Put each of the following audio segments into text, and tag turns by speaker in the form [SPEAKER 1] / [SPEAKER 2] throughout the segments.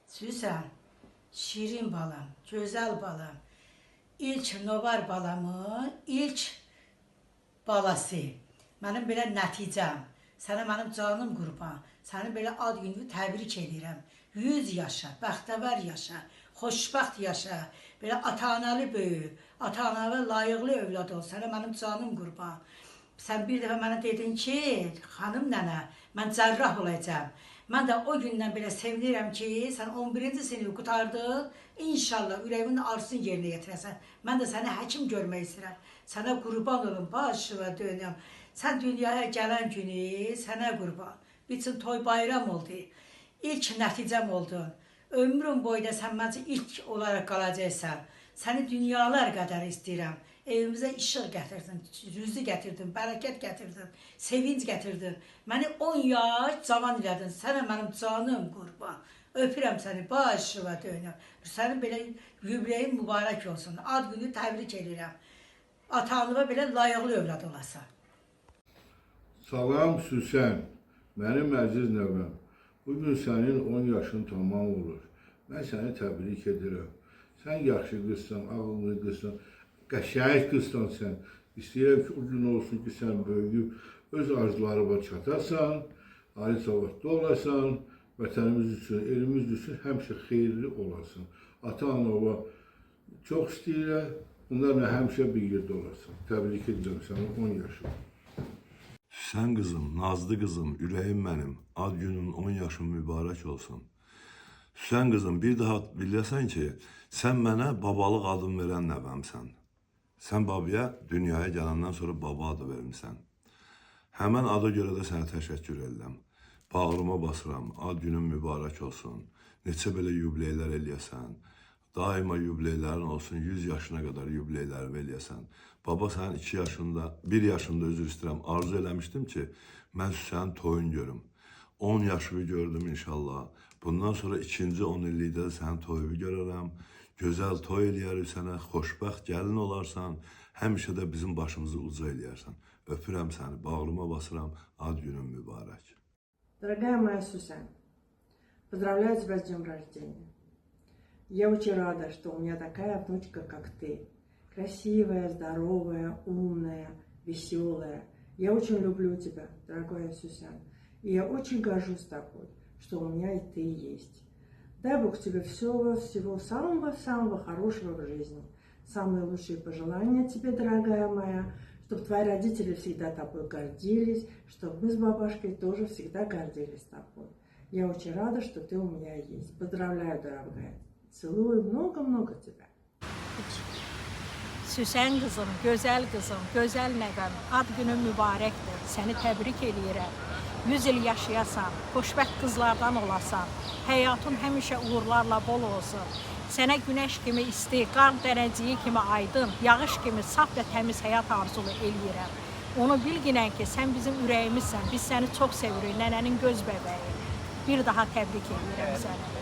[SPEAKER 1] Süsən, şirin balam, gözəl balam. İlk Nobar balamın ilk balası. Mənim belə nəticəm. Sənə mənim canım qurban. Səni belə ad gününü təbrik edirəm. 100 yaşa, bəxtəvər yaşa, xoşbəxt yaşa. Belə ata-analı böyü, ata-analı layiqli övlad ol. Sənə mənim canım qurban. Sən bir dəfə mənə dedin ki, xanım nənə, mən cərrah olacağam. Mən də o gündən belə sevinirəm ki, sən 11-ci sinifi qutardın, inşallah ürəyimin arzusunu yerinə yetirəsən. Mən də səni həkim görmək istəyirəm. Sənə qurban olum, başıma dönüm. Sən dünyaya gələn günü sənə qurban. Bütün toy bayram oldu. İlk nəticəm oldun. Ömrüm boyda sən məncə ilk olaraq qalacaqsan. Səni dünyalar qədər istəyirəm. Evimizə işıq gətirdin, rüzü gətirdin, bərəkət gətirdin, sevinç gətirdin. Məni 10 yaş cavan elədin, sənə mənim canım qurban. Öpürəm səni, başıma dönüm. Sənin belə yübləyin mübarək olsun, ad günü təbrik edirəm. Ata-anıva belə layiqli övlad olasan.
[SPEAKER 2] Salam Süsən, mənim əziz nəvəm. Bugün sənin 10 yaşın tamam olur. Mən səni təbrik edirəm. Sən yaxşı qızsan, ağıllı qızsan. Qəşəng qızsan sən. İstəyirəm ki, o gün olsun ki, sən böyüyüb öz arzularına çatasan, ali savadlı olasan, vətənimiz üçün, elimiz üçün həmişə xeyirli olasan. Ata-anava çox istəyirəm, bunlarla həmişə bir yerdə olasan. Təbrik edirəm səni 10 yaşın.
[SPEAKER 3] Sən qızım, nazlı qızım, ürəyim mənim, ad günün 10 yaşın mübarək olsun. Sən qızım, bir daha biləsən ki, sən mənə babalıq adını verən nəvəmsən. Sən babaya dünyaya gələndən sonra baba adı vermişsən. Həmən adı görə də sənə təşəkkür edirəm. Bağrıma basıram, ad günün mübarək olsun. Neçə belə yubileylər eləyəsən. Daima yubileylərin olsun, 100 yaşına qədər yubileylər eləyəsən. Baba sənin 2 yaşında, 1 yaşında üzr istəyirəm, arzu eləmişdim ki, mən sənin toyun görüm. 10 yaşını gördüm inşallah. Bundan sonra ikinci 10 illikdə sənin toyunu görərəm. Gözəl toy eləyərik sənə, xoşbəxt gəlin olarsan, həmişə də bizim başımızı uca eləyərsən. Öpürəm səni, bağrıma basıram, ad günün mübarək.
[SPEAKER 4] Дорогая моя Сюсан, поздравляю тебя с днем рождения. Я очень рада, что у меня такая внучка, как ты. Красивая, здоровая, умная, веселая. Я очень люблю тебя, дорогая Сюсан. И я очень горжусь тобой, что у меня и ты есть. Дай Бог тебе всего самого-самого хорошего в жизни. Самые лучшие пожелания тебе, дорогая моя, чтобы твои родители всегда тобой гордились, чтобы мы с бабушкой тоже всегда гордились тобой. Я очень рада, что ты у меня есть. Поздравляю, дорогая. Целую много-много тебя.
[SPEAKER 5] Süsən qızım, gözəl qızım, gözəl nəvəm, ad günün mübarəkdir. Səni təbrik eləyirəm. 100 il yaşayasan, xoşbəxt qızlardan olasan, həyatın həmişə uğurlarla bol olsun. Sənə günəş kimi isti, qar dənəciyi kimi aydın, yağış kimi saf və təmiz həyat arzulu eləyirəm. Onu bilginən ki, sən bizim ürəyimizsən, biz səni çox sevirik, nənənin göz bəbəyi. Bir daha təbrik edirəm səni.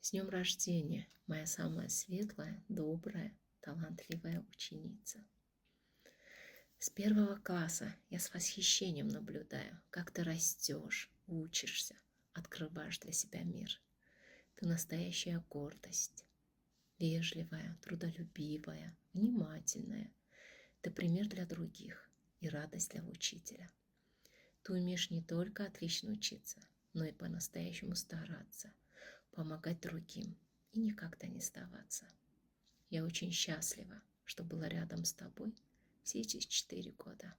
[SPEAKER 6] С днем рождения, моя самая светлая, добрая, талантливая ученица. С 1 класса я с восхищением наблюдаю, как ты растешь, учишься, открываешь для себя мир. Ты настоящая гордость, вежливая, трудолюбивая, внимательная. Ты пример для других и радость для учителя. Ты умеешь не только отлично учиться, но и по-настоящему стараться, помогать другим и никогда не сдаваться. Я очень счастлива, что была рядом с тобой все эти 4 года.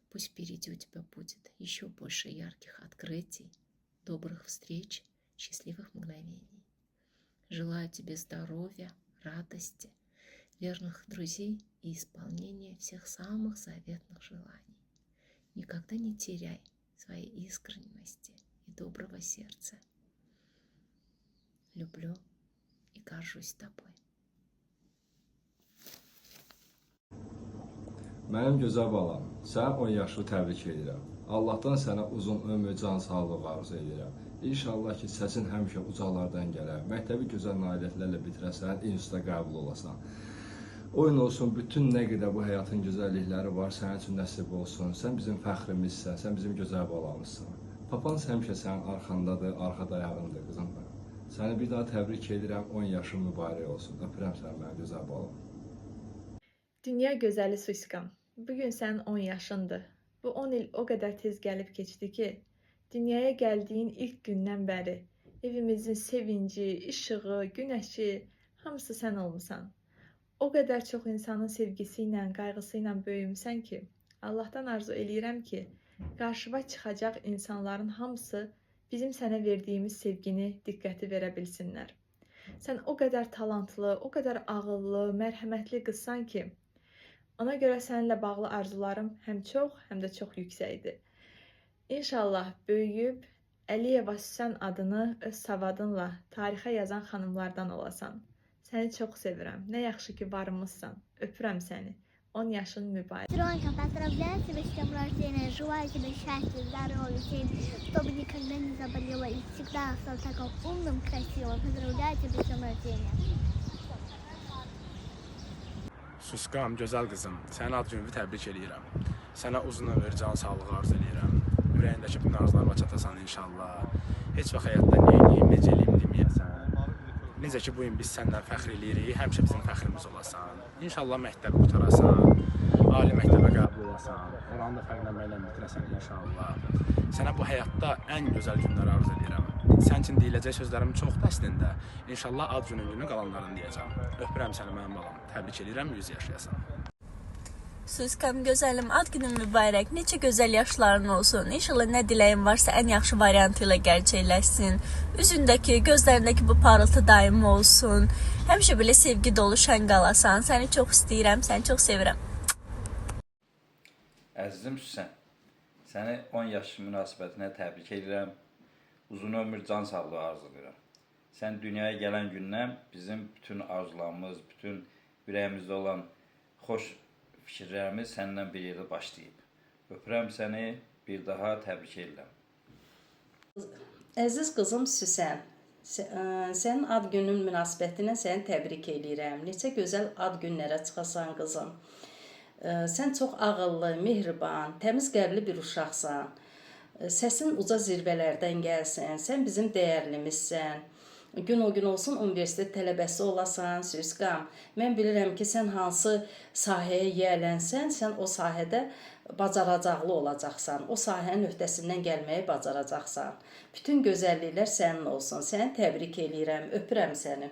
[SPEAKER 6] Пусть впереди у тебя будет еще больше ярких открытий, добрых встреч, счастливых мгновений. Желаю тебе здоровья, радости, верных друзей и исполнения всех самых заветных желаний. Никогда не теряй своей искренности и доброго сердца. Люблю и горжусь тобой.
[SPEAKER 7] Mənim gözəl balam, sən 10 yaşlı təbrik edirəm. Allahdan sənə uzun ömür, can sağlıq arzu edirəm. İnşallah ki, səsin həmişə ucalardan gələr. Məktəbi gözəl nailiyyətlərlə bitirəsən, instituta qəbul olasan. Oyun olsun, bütün nə qədər bu həyatın gözəllikləri var, sənin üçün nəsib olsun. Sən bizim fəxrimizsən, sən bizim gözəl balamızsan. Papan həmişə sənin arxandadır, arxa dayağındır, qızım. Səni bir daha təbrik edirəm. 10 yaşın mübarək olsun. Öpürəm səni mənim gözəl balam.
[SPEAKER 8] Dünya gözəli Suskam, bugün sənin 10 yaşındır. Bu 10 il o qədər tez gəlib keçdi ki, dünyaya gəldiyin ilk gündən bəri evimizin sevinci, işığı, günəşi, hamısı sən olmusan. O qədər çox insanın sevgisi ilə, qayğısı ilə böyümüsən ki, Allahdan arzu eləyirəm ki, qarşıma çıxacaq insanların hamısı bizim sənə verdiyimiz sevgini, diqqəti verə bilsinlər. Sən o qədər talantlı, o qədər ağıllı, mərhəmətli qızsan ki, ona görə səninlə bağlı arzularım həm çox, həm də çox yüksəkdir. İnşallah böyüyüb Əliyeva Süsən adını öz savadınla tarixə yazan xanımlardan olasan. Səni çox sevirəm. Nə yaxşı ki varımızsan. Öpürəm səni. 10 yaşın mübarək.
[SPEAKER 9] Тронька, поздравляю тебя с днем рождения. Желаю тебе счастья, здоровья, чтобы никогда не заболела и всегда стал таким умным, красивым. Поздравляю тебя с днем рождения.
[SPEAKER 10] Suskam, gözəl qızım, sənin ad gününü təbrik edirəm. Sənə uzun ömür, can sağlığı arzu edirəm. Ürəyindəki bütün arzularıma çatasan inşallah. Heç vaxt həyatda nə edeyim, necə eləyim deməyəsən. Necə ki, bu gün biz səndən fəxr eləyirik, həmişə bizim fəxrimiz olasan. İnşallah məktəbi qutarasan, ali məktəbə qəbul olasan, oranı da fərqlənməklə bitirəsən inşallah. Sənə bu həyatda ən gözəl günlər arzu edirəm. Sən üçün deyiləcək sözlərim çoxdur əslində. İnşallah ad gününü qalanlarını deyəcəm. Öpürəm səni mənim balam. Təbrik edirəm, 100 yaşayasan.
[SPEAKER 11] Suskam gözəlim, ad günün mübarək, neçə gözəl yaşların olsun. İnşallah nə diləyin varsa ən yaxşı variantı ilə gerçəkləşsin. Üzündəki, gözlərindəki bu parıltı daimi olsun. Həmişə belə sevgi dolu şən qalasan. Səni çox istəyirəm, səni çox sevirəm.
[SPEAKER 12] Əzizim Süsən, səni 10 yaş münasibətinə təbrik edirəm. Uzun ömür, can sağlığı arzulayıram. Sən dünyaya gələn gündən bizim bütün arzularımız, bütün ürəyimizdə olan xoş fikirlərimiz səndən bir yerdə başlayıb. Öpürəm səni, bir daha təbrik edirəm.
[SPEAKER 13] Əziz qızım Süsən, sənin ad günün münasibətinə səni təbrik edirəm. Neçə gözəl ad günlərə çıxasan qızım. Sən çox ağıllı, mehriban, təmiz qəlbli bir uşaqsan. Səsin uca zirvələrdən gəlsin, sən bizim dəyərlimizsən. Gün o gün olsun universitet tələbəsi olasan, Süskam. Mən bilirəm ki, sən hansı sahəyə yiyələnsən, sən o sahədə bacaracaqlı olacaqsan. O sahənin öhdəsindən gəlməyi bacaracaqsan. Bütün gözəlliklər sənin olsun. Səni təbrik eləyirəm, öpürəm səni.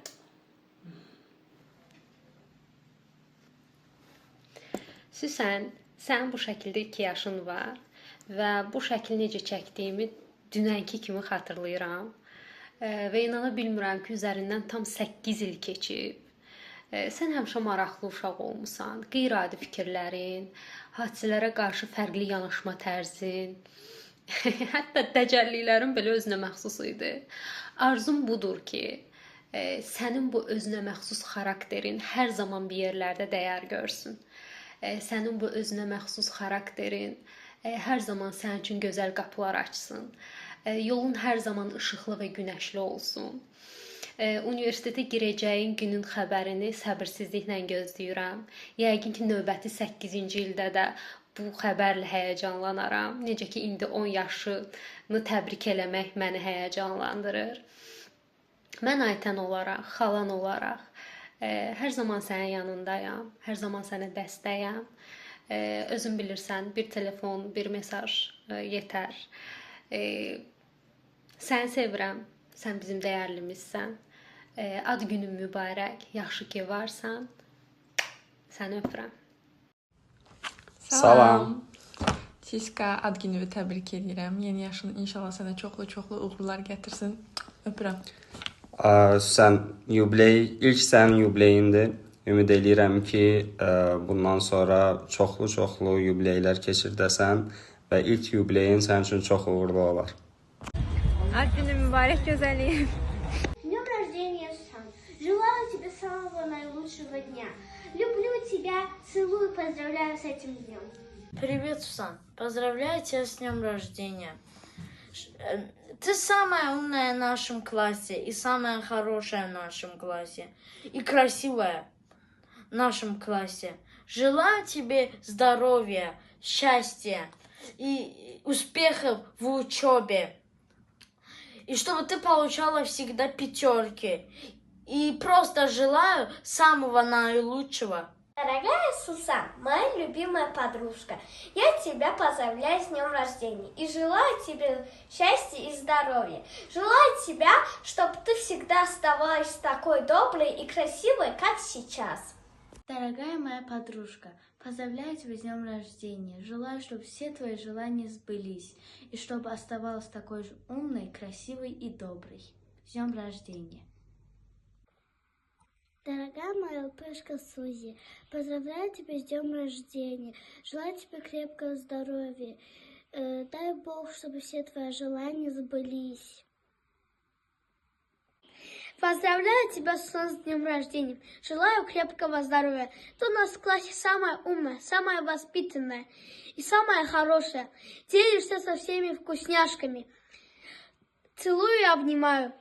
[SPEAKER 6] Süsən, sənin bu şəkildə 2 yaşın var və bu şəkli necə çəkdiyimi dünənki kimi xatırlayıram. Və inana bilmirəm ki, üzərindən tam 8 il keçib. Sən həmişə maraqlı uşaq olmusan. Qeyri-adi fikirlərin, hadisələrə qarşı fərqli yanaşma tərzin, hətta dəcəlliklərin belə özünə məxsus idi. Arzum budur ki, sənin bu özünə məxsus xarakterin hər zaman bir yerlərdə dəyər görsün. Sənin bu özünə məxsus xarakterin hər zaman sənin üçün gözəl qapılar açsın. Yolun hər zaman işıqlı və günəşli olsun. Universitetə girəcəyin günün xəbərini səbirsizliklə gözləyirəm. Yəqin ki, növbəti 8-ci ildə də bu xəbərlə həyəcanlanaram. Necə ki, indi 10 yaşını təbrik eləmək məni həyəcanlandırır. Mən Aytən olaraq, xalan olaraq hər zaman sənin yanındayam, hər zaman sənə dəstəyəm. Özün bilirsən, bir telefon, bir mesaj yetər. Səni sevirəm, sən bizim dəyərlimizsən. Ad günün mübarək, yaxşı ki varsan. Səni öpürəm.
[SPEAKER 8] Salam. Siska, ad gününü təbrik edirəm. Yeni yaşın inşallah sənə çoxlu uğurlar gətirsin. Öpürəm.
[SPEAKER 14] Sən ilk sənin yubileyindir. Ümid edirəm ki, bundan sonra çoxlu yubileylər keçirdəsən və ilk yubileyin sənin üçün çox uğurlu olar.
[SPEAKER 8] Ad günün mübarək gözəliyim.
[SPEAKER 9] С днем рождения, Сусан. Желаю тебе самого наилучшего дня. Люблю тебя, целую, поздравляю с этим днем.
[SPEAKER 11] Привет, Сусан. Поздравляю тебя с днем рождения. Ты самая умная в нашем классе и самая хорошая в нашем классе. И красивая в нашем классе. Желаю тебе здоровья, счастья и успехов в учебе.
[SPEAKER 15] и чтобы ты получала всегда 5. И просто желаю самого наилучшего.
[SPEAKER 9] Дорогая Сусан, моя любимая подружка, я тебя поздравляю с днем рождения и желаю тебе счастья и здоровья. Желаю тебя, чтобы ты всегда оставалась такой доброй и красивой, как сейчас.
[SPEAKER 16] Дорогая моя подружка, поздравляю тебя с днем рождения. Желаю, чтобы все твои желания сбылись и чтобы оставалась такой же умной, красивой и доброй. С днем рождения.
[SPEAKER 9] Дорогая моя пышка Сузи, поздравляю тебя с днем рождения. Желаю тебе крепкого здоровья. Дай Бог, чтобы все твои желания сбылись. Поздравляю тебя с днем рождения. Желаю крепкого здоровья. Ты у нас в классе самая умная, самая воспитанная и самая хорошая. Делишься со всеми вкусняшками. Целую и обнимаю.